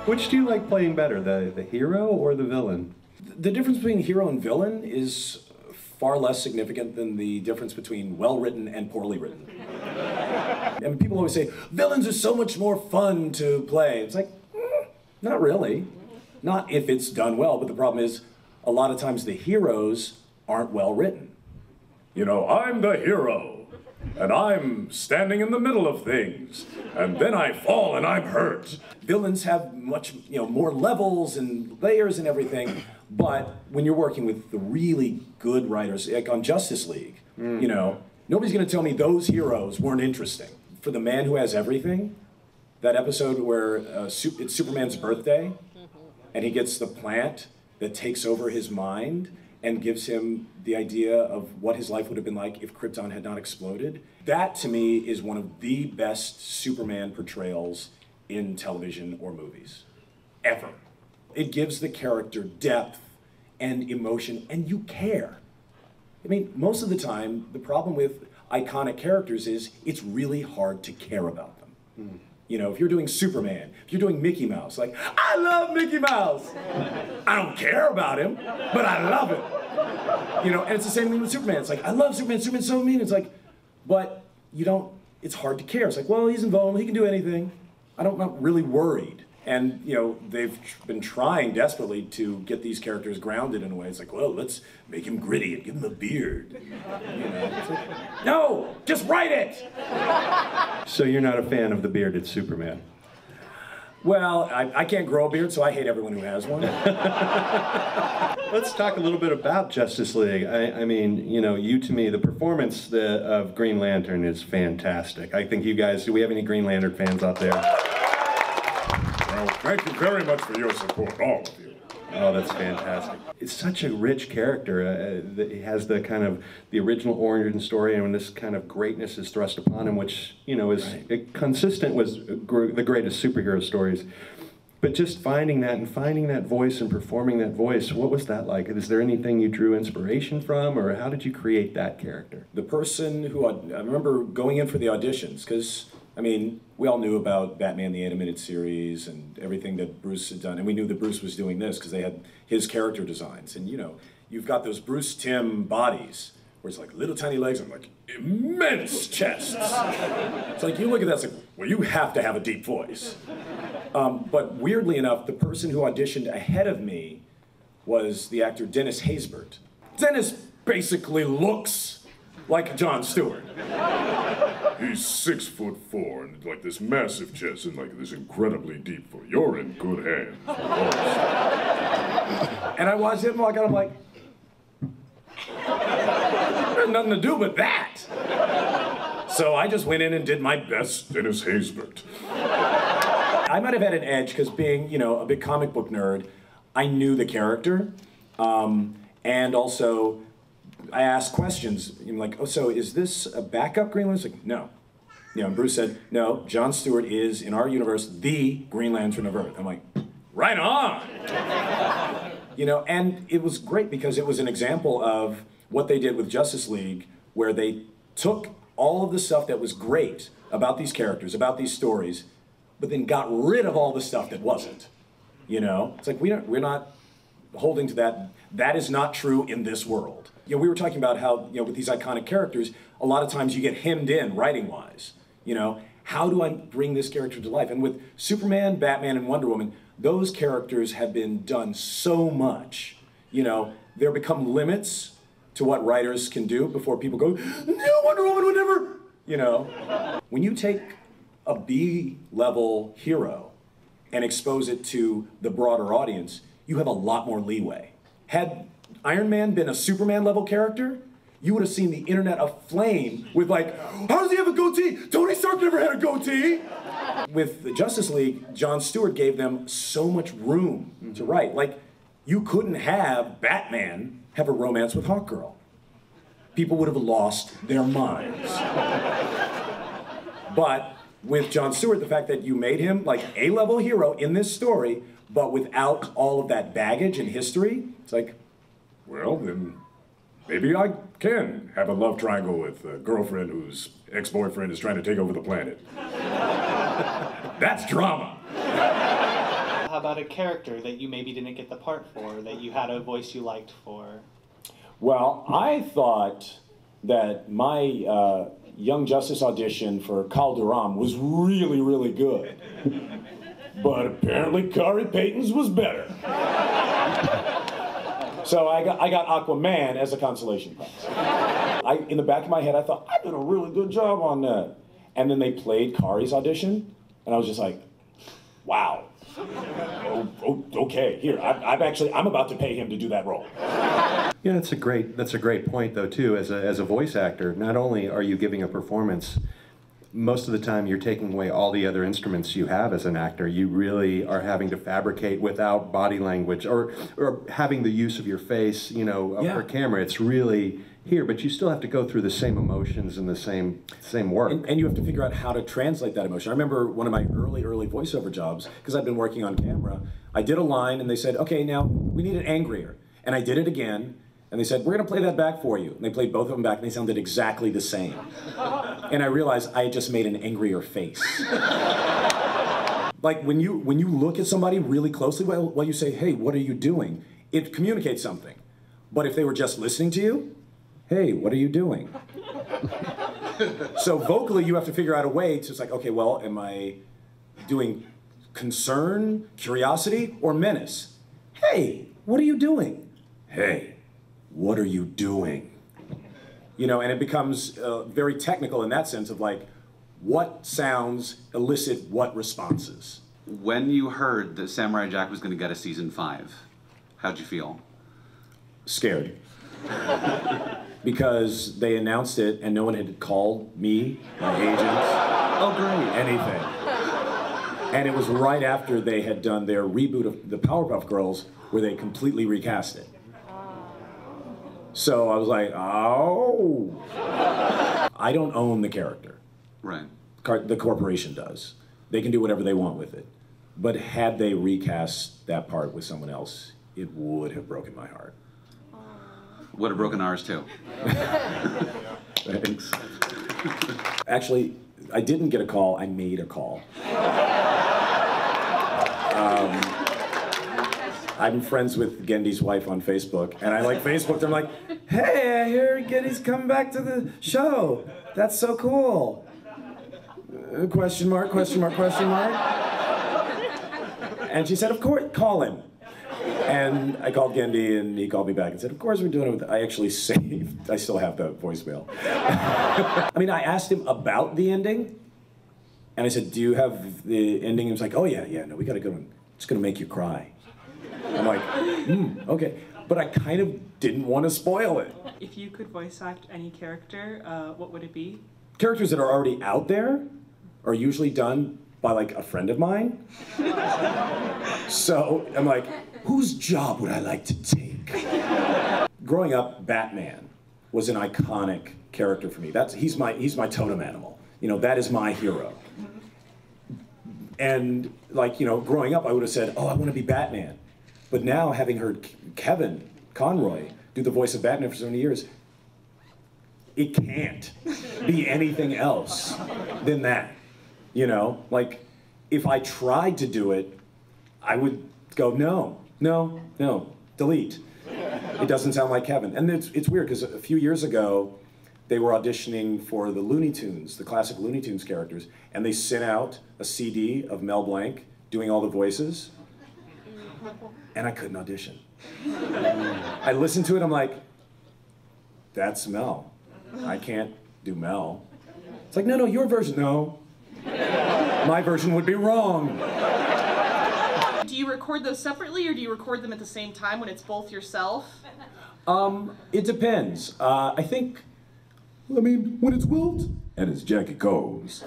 Which do you like playing better, the hero or the villain? The difference between hero and villain is far less significant than the difference between well-written and poorly written. And people always say, villains are so much more fun to play. It's like, not really. Not if it's done well, but the problem is, a lot of times the heroes aren't well written. You know, I'm the hero, and I'm standing in the middle of things, and then I fall and I'm hurt. Villains have much, more levels and layers and everything, but when you're working with the really good writers, like on Justice League, nobody's gonna tell me those heroes weren't interesting. For the man who has everything, that episode where it's Superman's birthday, and he gets the plant that takes over his mind and gives him the idea of what his life would have been like if Krypton had not exploded. That, to me, is one of the best Superman portrayals in television or movies, ever. It gives the character depth and emotion, and you care. I mean, most of the time, the problem with iconic characters is it's really hard to care about them. If you're doing Superman, if you're doing Mickey Mouse, like, I love Mickey Mouse. I don't care about him, but I love him. And it's the same thing with Superman. It's like, I love Superman, Superman's so mean. It's like, but it's hard to care. It's like, well, he's invulnerable, he can do anything. I'm not really worried. And, they've been trying desperately to get these characters grounded in a way. It's like, well, let's make him gritty and give him a beard. It's like, no, just write it. So you're not a fan of the bearded Superman? Well, I can't grow a beard, so I hate everyone who has one. Let's talk a little bit about Justice League. I mean, you to me, the performance of Green Lantern is fantastic. I think you guys, do we have any Green Lantern fans out there? Well, thank you very much for your support, all of you. Oh, that's fantastic. It's such a rich character. He has the kind of the original origin story, and when this kind of greatness is thrust upon him, which, is consistent with the greatest superhero stories. But just finding that voice and performing that voice, what was that like? Is there anything you drew inspiration from, or how did you create that character? The person who, I remember going in for the auditions, because, we all knew about Batman the Animated Series and everything that Bruce had done, and we knew that Bruce was doing this because they had his character designs. And you've got those Bruce Timm bodies, where it's like little tiny legs and like immense chests. It's like, you look at that, it's like, well, you have to have a deep voice. But weirdly enough, the person who auditioned ahead of me was the actor Dennis Haysbert. Dennis basically looks like Jon Stewart. He's 6'4" and like this massive chest and like this incredibly deep voice. You're in good hands. And I watched him walk out, I'm like, there's nothing to do but that. So I just went in and did my best Dennis Haysbert. I might have had an edge because being, a big comic book nerd, I knew the character. And also, I asked questions. Like, oh, so is this a backup Green Lantern? Like, no. And Bruce said, no, Jon Stewart is, in our universe, the Green Lantern of Earth. I'm like, right on! And it was great because it was an example of what they did with Justice League, where they took all of the stuff that was great about these characters, about these stories, but then got rid of all the stuff that wasn't. It's like, we're not holding to that. That is not true in this world. We were talking about how, with these iconic characters, a lot of times you get hemmed in writing-wise. How do I bring this character to life? And with Superman, Batman, and Wonder Woman, those characters have been done so much. There become limits to what writers can do before people go, no, Wonder Woman would never, When you take a B-level hero and expose it to the broader audience, you have a lot more leeway. Had Iron Man been a Superman-level character, you would have seen the internet aflame with like, how does he have a goatee? Tony Stark never had a goatee! With the Justice League, Jon Stewart gave them so much room to write. Like, you couldn't have Batman have a romance with Hawkgirl. People would have lost their minds. But with Jon Stewart, the fact that you made him like a A-level hero in this story, but without all of that baggage and history, it's like, well, then maybe I can have a love triangle with a girlfriend whose ex-boyfriend is trying to take over the planet. That's drama. How how about a character that you maybe didn't get the part for, that you had a voice you liked for? Well, I thought that my Young Justice audition for Calderon was really, really good. But apparently Kari Payton's was better. So I got Aquaman as a consolation prize. In the back of my head, I thought, I did a really good job on that. And then they played Kari's audition, and I was just like, wow. Okay, here, I'm about to pay him to do that role. Yeah, that's a great point though too. As a voice actor, not only are you giving a performance, most of the time you're taking away all the other instruments you have as an actor. You really are having to fabricate without body language or having the use of your face, you know, for camera. It's really here, but you still have to go through the same emotions and the same work. And you have to figure out how to translate that emotion. I remember one of my early voiceover jobs, because I've been working on camera, I did a line and they said, okay, now we need it angrier. And I did it again, and they said, we're gonna play that back for you. And they played both of them back and they sounded exactly the same. And I realized I had just made an angrier face. Like when you look at somebody really closely while you say, hey, what are you doing? It communicates something. But if they were just listening to you, hey, what are you doing? So vocally, you have to figure out a way to, it's like, okay, well, am I doing concern, curiosity, or menace? Hey, what are you doing? Hey, what are you doing? You know, and it becomes very technical in that sense of like, what sounds elicit what responses? When you heard that Samurai Jack was going to get a season 5, how'd you feel? Scared. Because they announced it and no one had called me, my agents, Oh, great. anything. And it was right after they had done their reboot of the Powerpuff Girls where they completely recast it. So I was like, oh. I don't own the character. Right. The corporation does. They can do whatever they want with it. But had they recast that part with someone else, it would have broken my heart. Would have broken ours too. Thanks. Actually, I didn't get a call, I made a call. I'm friends with Gendy's wife on Facebook, and I like Facebook, I'm like, hey, I hear Gendy's coming back to the show. That's so cool. Question mark, question mark, question mark. And she said, of course, call him. And I called Gendy, and he called me back and said, of course we're doing it with, I actually saved, I still have the voicemail. I mean, I asked him about the ending, and I said, do you have the ending? He was like, oh yeah, no, we got a good one. It's gonna make you cry. I'm like, okay. But I kind of didn't want to spoil it. If you could voice act any character, what would it be? Characters that are already out there are usually done by like a friend of mine. So I'm like, whose job would I like to take? Growing up, Batman was an iconic character for me. He's my totem animal. You know, that is my hero. And like, you know, growing up, I would have said, oh, I want to be Batman. But now, having heard Kevin Conroy do the voice of Batman for so many years, it can't be anything else than that. You know, like, if I tried to do it, I would go, no, delete. It doesn't sound like Kevin. And it's weird, because a few years ago, they were auditioning for the Looney Tunes, the classic Looney Tunes characters, and they sent out a CD of Mel Blanc doing all the voices, and I couldn't audition. I listened to it, I'm like, that's Mel. I can't do Mel. It's like, no, your version, no. My version would be wrong. Do you record those separately, or do you record them at the same time when it's both yourself? It depends. I mean, when it's Wilt and it's Jackie Combs,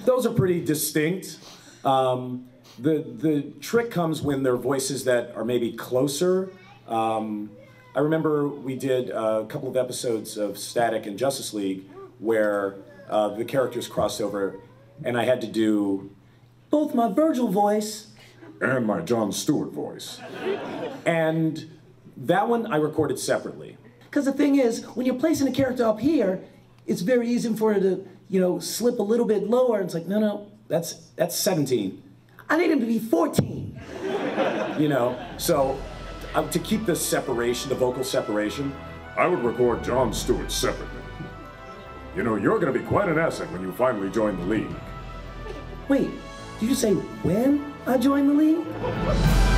those are pretty distinct. The trick comes when there are voices that are maybe closer. I remember we did a couple of episodes of Static and Justice League where the characters crossed over, and I had to do both my Virgil voice And my Jon Stewart voice. and that one I recorded separately. Because the thing is, when you're placing a character up here, it's very easy for it to, you know, slip a little bit lower. It's like, no, that's 17. I need him to be 14. You know, so to keep this separation, the vocal separation, I would record Jon Stewart separately. You know, you're going to be quite an asset when you finally join the league. Wait, did you say when I join the league?